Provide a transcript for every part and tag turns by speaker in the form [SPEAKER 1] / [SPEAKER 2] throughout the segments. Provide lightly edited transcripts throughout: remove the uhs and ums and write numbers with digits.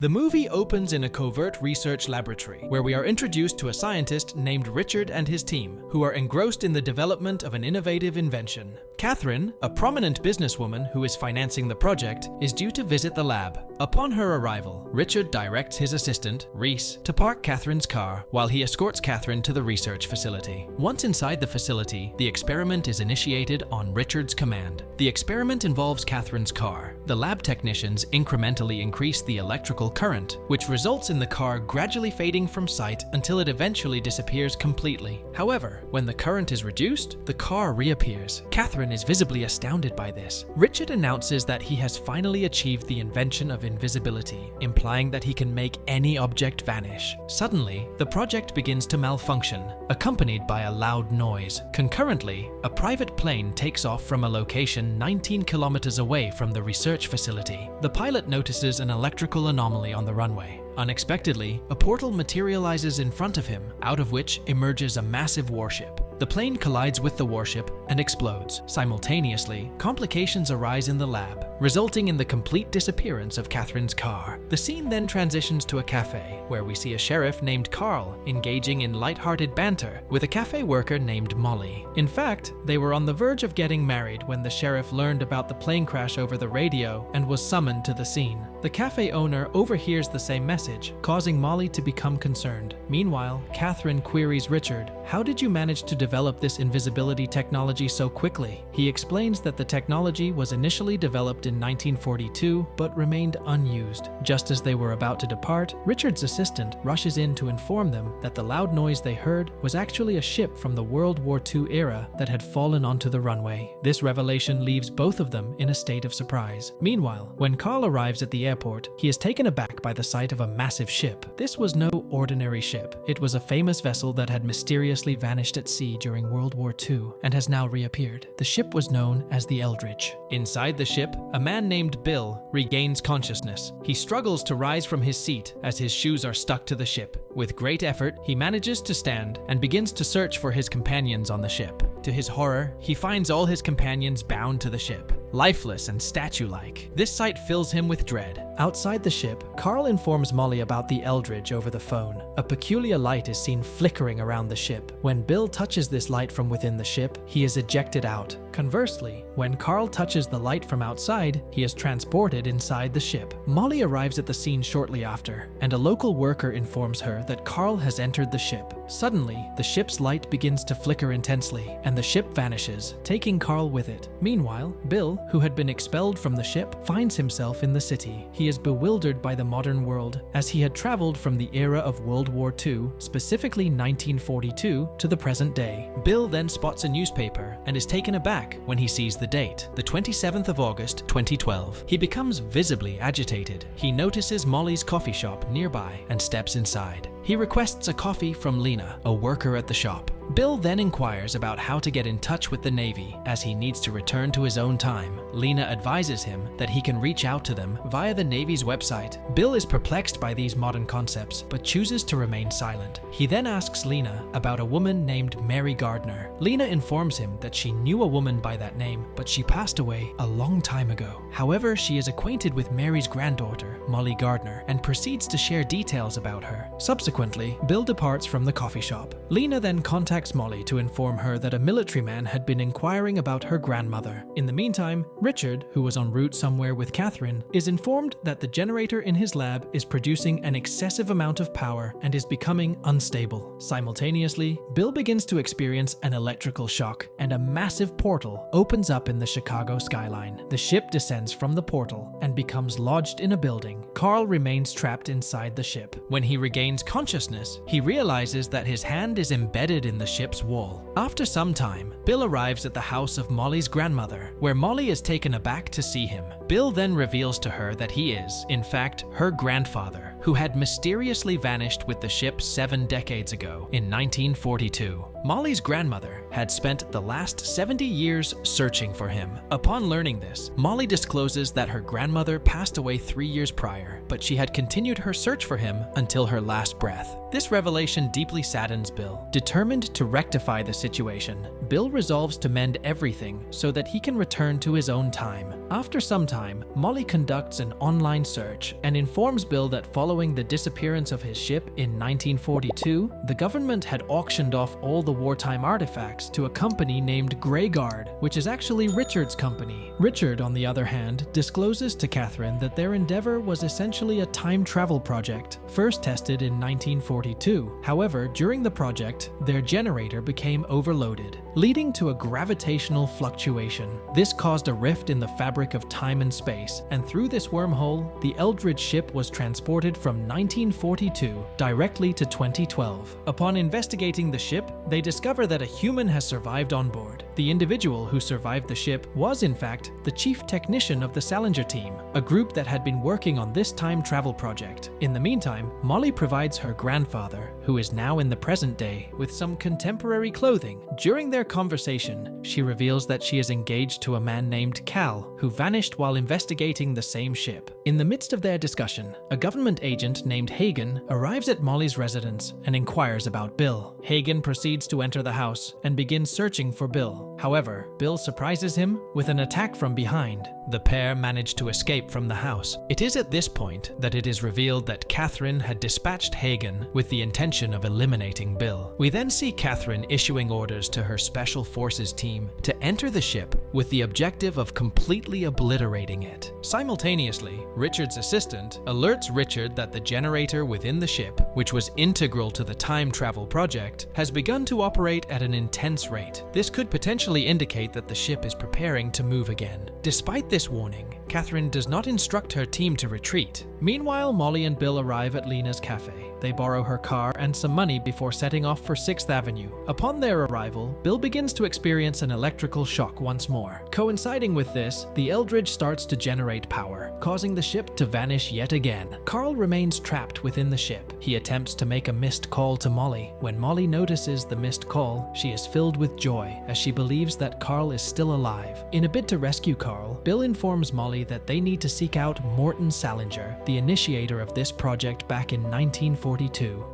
[SPEAKER 1] The movie opens in a covert research laboratory, where we are introduced to a scientist named Richard and his team, who are engrossed in the development of an innovative invention. Catherine, a prominent businesswoman who is financing the project, is due to visit the lab. Upon her arrival, Richard directs his assistant, Reese, to park Catherine's car while he escorts Catherine to the research facility. Once inside the facility, the experiment is initiated on Richard's command. The experiment involves Catherine's car. The lab technicians incrementally increase the electrical current, which results in the car gradually fading from sight until it eventually disappears completely. However, when the current is reduced, the car reappears. Catherine is visibly astounded by this. Richard announces that he has finally achieved the invention of invisibility, implying that he can make any object vanish. Suddenly, the project begins to malfunction, accompanied by a loud noise. Concurrently, a private plane takes off from a location 19 kilometers away from the research facility. The pilot notices an electrical anomaly on the runway. Unexpectedly, a portal materializes in front of him, out of which emerges a massive warship. The plane collides with the warship and explodes. Simultaneously, complications arise in the lab, resulting in the complete disappearance of Catherine's car. The scene then transitions to a cafe, where we see a sheriff named Carl engaging in lighthearted banter with a cafe worker named Molly. In fact, they were on the verge of getting married when the sheriff learned about the plane crash over the radio and was summoned to the scene. The cafe owner overhears the same message, causing Molly to become concerned. Meanwhile, Catherine queries Richard, "How did you manage to develop this invisibility technology so quickly?" He explains that the technology was initially developed in 1942 but remained unused. Just as they were about to depart, Richard's assistant rushes in to inform them that the loud noise they heard was actually a ship from the World War II era that had fallen onto the runway. This revelation leaves both of them in a state of surprise. Meanwhile, when Carl arrives at the airport, he is taken aback by the sight of a massive ship. This was no ordinary ship. It was a famous vessel that had mysteriously vanished at sea during World War II and has now reappeared. The ship was known as the Eldridge. Inside the ship, a man named Bill regains consciousness. He struggles to rise from his seat as his shoes are stuck to the ship. With great effort, he manages to stand and begins to search for his companions on the ship. To his horror, he finds all his companions bound to the ship, lifeless and statue-like. This sight fills him with dread. Outside the ship, Carl informs Molly about the Eldridge over the phone. A peculiar light is seen flickering around the ship. When Bill touches this light from within the ship, he is ejected out. Conversely, when Carl touches the light from outside, he is transported inside the ship. Molly arrives at the scene shortly after, and a local worker informs her that Carl has entered the ship. Suddenly, the ship's light begins to flicker intensely, and the ship vanishes, taking Carl with it. Meanwhile, Bill, who had been expelled from the ship, finds himself in the city. He is bewildered by the modern world, as he had traveled from the era of World War II, specifically 1942, to the present day. Bill then spots a newspaper and is taken aback when he sees the date, the 27th of August, 2012. He becomes visibly agitated. He notices Molly's coffee shop nearby and steps inside. He requests a coffee from Lena, a worker at the shop. Bill then inquires about how to get in touch with the Navy, as he needs to return to his own time. Lena advises him that he can reach out to them via the Navy's website. Bill is perplexed by these modern concepts, but chooses to remain silent. He then asks Lena about a woman named Mary Gardner. Lena informs him that she knew a woman by that name, but she passed away a long time ago. However, she is acquainted with Mary's granddaughter, Molly Gardner, and proceeds to share details about her. Subsequently, Bill departs from the coffee shop. Lena then contacts Molly to inform her that a military man had been inquiring about her grandmother. In the meantime, Richard, who was en route somewhere with Catherine, is informed that the generator in his lab is producing an excessive amount of power and is becoming unstable. Simultaneously, Bill begins to experience an electrical shock, and a massive portal opens up in the Chicago skyline. The ship descends from the portal and becomes lodged in a building. Carl remains trapped inside the ship. When he regains consciousness, he realizes that his hand is embedded in the ship's wall. After some time, Bill arrives at the house of Molly's grandmother, where Molly is taken aback to see him. Bill then reveals to her that he is, in fact, her grandfather. who had mysteriously vanished with the ship 7 decades ago in 1942. Molly's grandmother had spent the last 70 years searching for him. Upon learning this, Molly discloses that her grandmother passed away 3 years prior, but she had continued her search for him until her last breath. This revelation deeply saddens Bill. Determined to rectify the situation, Bill resolves to mend everything so that he can return to his own time. After some time, Molly conducts an online search and informs Bill that following the disappearance of his ship in 1942, the government had auctioned off all the wartime artifacts to a company named Greyguard, which is actually Richard's company. Richard, on the other hand, discloses to Catherine that their endeavor was essentially a time travel project, first tested in 1942. However, during the project, their generator became overloaded, leading to a gravitational fluctuation. This caused a rift in the fabric of time and space, and through this wormhole, the Eldridge ship was transported from 1942 directly to 2012. Upon investigating the ship, they discover that a human has survived on board. The individual who survived the ship was, in fact, the chief technician of the Salinger team, a group that had been working on this time travel project. In the meantime, Molly provides her grandfather, who is now in the present day, with some contemporary clothing. During their conversation, she reveals that she is engaged to a man named Cal, who vanished while investigating the same ship. In the midst of their discussion, a government agent named Hagen arrives at Molly's residence and inquires about Bill. Hagen proceeds to enter the house and begins searching for Bill. However, Bill surprises him with an attack from behind. The pair manage to escape from the house. It is at this point that it is revealed that Catherine had dispatched Hagen with the intention of eliminating Bill. We then see Catherine issuing orders to her Special Forces team to enter the ship with the objective of completely obliterating it. Simultaneously, Richard's assistant alerts Richard that the generator within the ship, which was integral to the time travel project, has begun to operate at an intense rate. This could potentially indicate that the ship is preparing to move again. Despite this warning, Catherine does not instruct her team to retreat. Meanwhile, Molly and Bill arrive at Lena's cafe. They borrow her car and some money before setting off for 6th Avenue. Upon their arrival, Bill begins to experience an electrical shock once more. Coinciding with this, the Eldridge starts to generate power, causing the ship to vanish yet again. Carl remains trapped within the ship. He attempts to make a missed call to Molly. When Molly notices the missed call, she is filled with joy as she believes that Carl is still alive. In a bid to rescue Carl, Bill informs Molly that they need to seek out Morton Salinger, the initiator of this project back in 1942.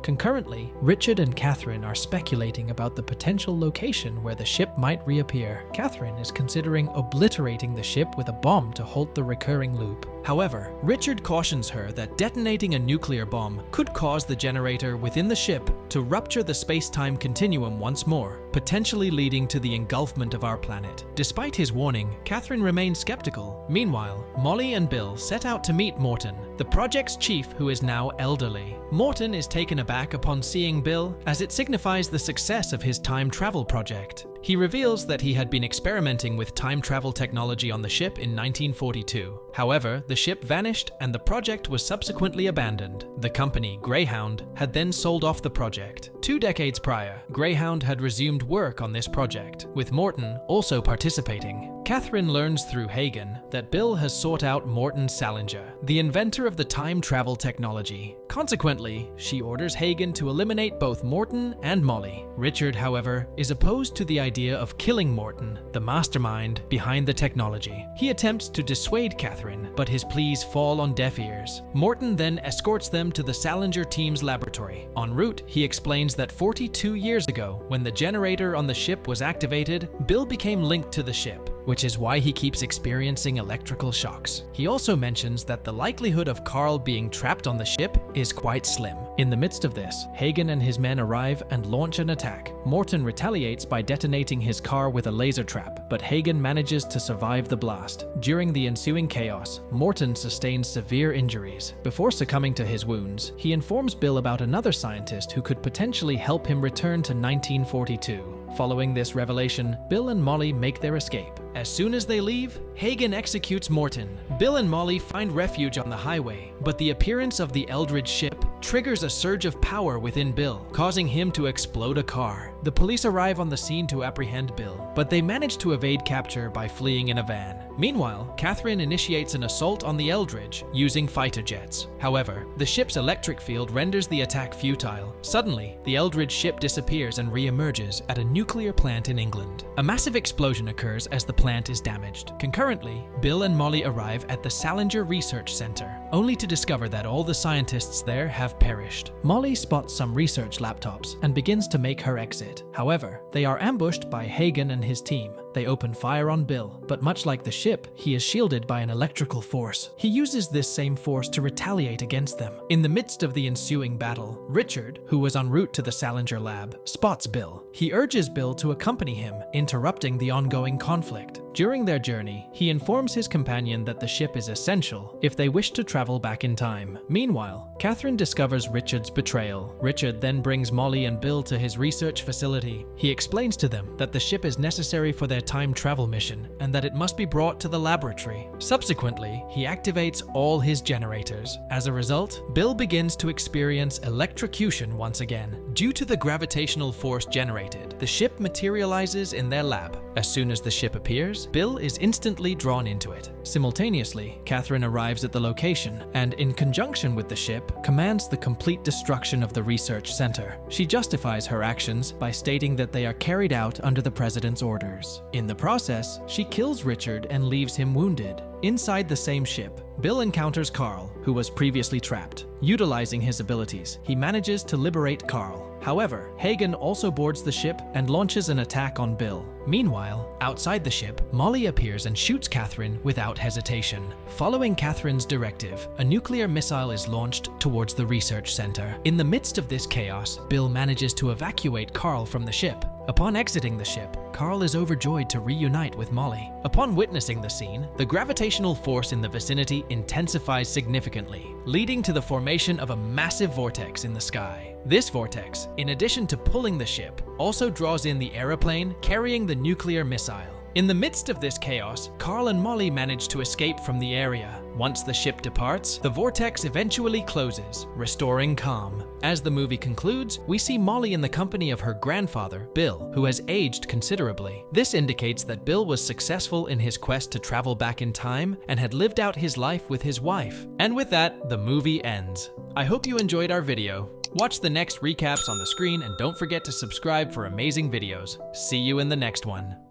[SPEAKER 1] Concurrently, Richard and Catherine are speculating about the potential location where the ship might reappear. Catherine is considering obliterating the ship with a bomb to halt the recurring loop. However, Richard cautions her that detonating a nuclear bomb could cause the generator within the ship to rupture the space-time continuum once more, potentially leading to the engulfment of our planet. Despite his warning, Catherine remains skeptical. Meanwhile, Molly and Bill set out to meet Morton, the project's chief who is now elderly. Morton is taken aback upon seeing Bill, as it signifies the success of his time travel project. He reveals that he had been experimenting with time travel technology on the ship in 1942. However, the ship vanished and the project was subsequently abandoned. The company, Greyhound, had then sold off the project. 2 decades prior, Greyhound had resumed work on this project, with Morton also participating. Catherine learns through Hagen that Bill has sought out Morton Salinger, the inventor of the time travel technology. Consequently, she orders Hagen to eliminate both Morton and Molly. Richard, however, is opposed to the idea of killing Morton, the mastermind behind the technology. He attempts to dissuade Catherine, but his pleas fall on deaf ears. Morton then escorts them to the Salinger team's laboratory. En route, he explains that 42 years ago, when the generator on the ship was activated, Bill became linked to the ship, which is why he keeps experiencing electrical shocks. He also mentions that the likelihood of Carl being trapped on the ship is quite slim. In the midst of this, Hagen and his men arrive and launch an attack. Morton retaliates by detonating his car with a laser trap, but Hagen manages to survive the blast. During the ensuing chaos, Morton sustains severe injuries. Before succumbing to his wounds, he informs Bill about another scientist who could potentially help him return to 1942. Following this revelation, Bill and Molly make their escape. As soon as they leave, Hagen executes Morton. Bill and Molly find refuge on the highway, but the appearance of the Eldridge ship triggers a surge of power within Bill, causing him to explode a car. The police arrive on the scene to apprehend Bill, but they manage to evade capture by fleeing in a van. Meanwhile, Catherine initiates an assault on the Eldridge using fighter jets. However, the ship's electric field renders the attack futile. Suddenly, the Eldridge ship disappears and re-emerges at a nuclear plant in England. A massive explosion occurs as the plant is damaged. Concurrently, Bill and Molly arrive at the Salinger Research Center, only to discover that all the scientists there have perished. Molly spots some research laptops and begins to make her exit. However, they are ambushed by Hagen and his team. They open fire on Bill, but much like the ship, he is shielded by an electrical force. He uses this same force to retaliate against them. In the midst of the ensuing battle, Richard, who was en route to the Salinger lab, spots Bill. He urges Bill to accompany him, interrupting the ongoing conflict. During their journey, he informs his companion that the ship is essential if they wish to travel back in time. Meanwhile, Catherine discovers Richard's betrayal. Richard then brings Molly and Bill to his research facility. He explains to them that the ship is necessary for their time travel mission and that it must be brought to the laboratory. Subsequently, he activates all his generators. As a result, Bill begins to experience electrocution once again. Due to the gravitational force generated, the ship materializes in their lab. As soon as the ship appears, Bill is instantly drawn into it. Simultaneously, Catherine arrives at the location and, in conjunction with the ship, commands the complete destruction of the research center. She justifies her actions by stating that they are carried out under the president's orders. In the process, she kills Richard and leaves him wounded. Inside the same ship, Bill encounters Carl, who was previously trapped. Utilizing his abilities, he manages to liberate Carl. However, Hagen also boards the ship and launches an attack on Bill. Meanwhile, outside the ship, Molly appears and shoots Catherine without hesitation. Following Catherine's directive, a nuclear missile is launched towards the research center. In the midst of this chaos, Bill manages to evacuate Carl from the ship. Upon exiting the ship, Carl is overjoyed to reunite with Molly. Upon witnessing the scene, the gravitational force in the vicinity intensifies significantly, leading to the formation of a massive vortex in the sky. This vortex, in addition to pulling the ship, also draws in the aeroplane carrying the nuclear missile. In the midst of this chaos, Carl and Molly manage to escape from the area. Once the ship departs, the vortex eventually closes, restoring calm. As the movie concludes, we see Molly in the company of her grandfather, Bill, who has aged considerably. This indicates that Bill was successful in his quest to travel back in time and had lived out his life with his wife. And with that, the movie ends. I hope you enjoyed our video. Watch the next recaps on the screen and don't forget to subscribe for amazing videos. See you in the next one.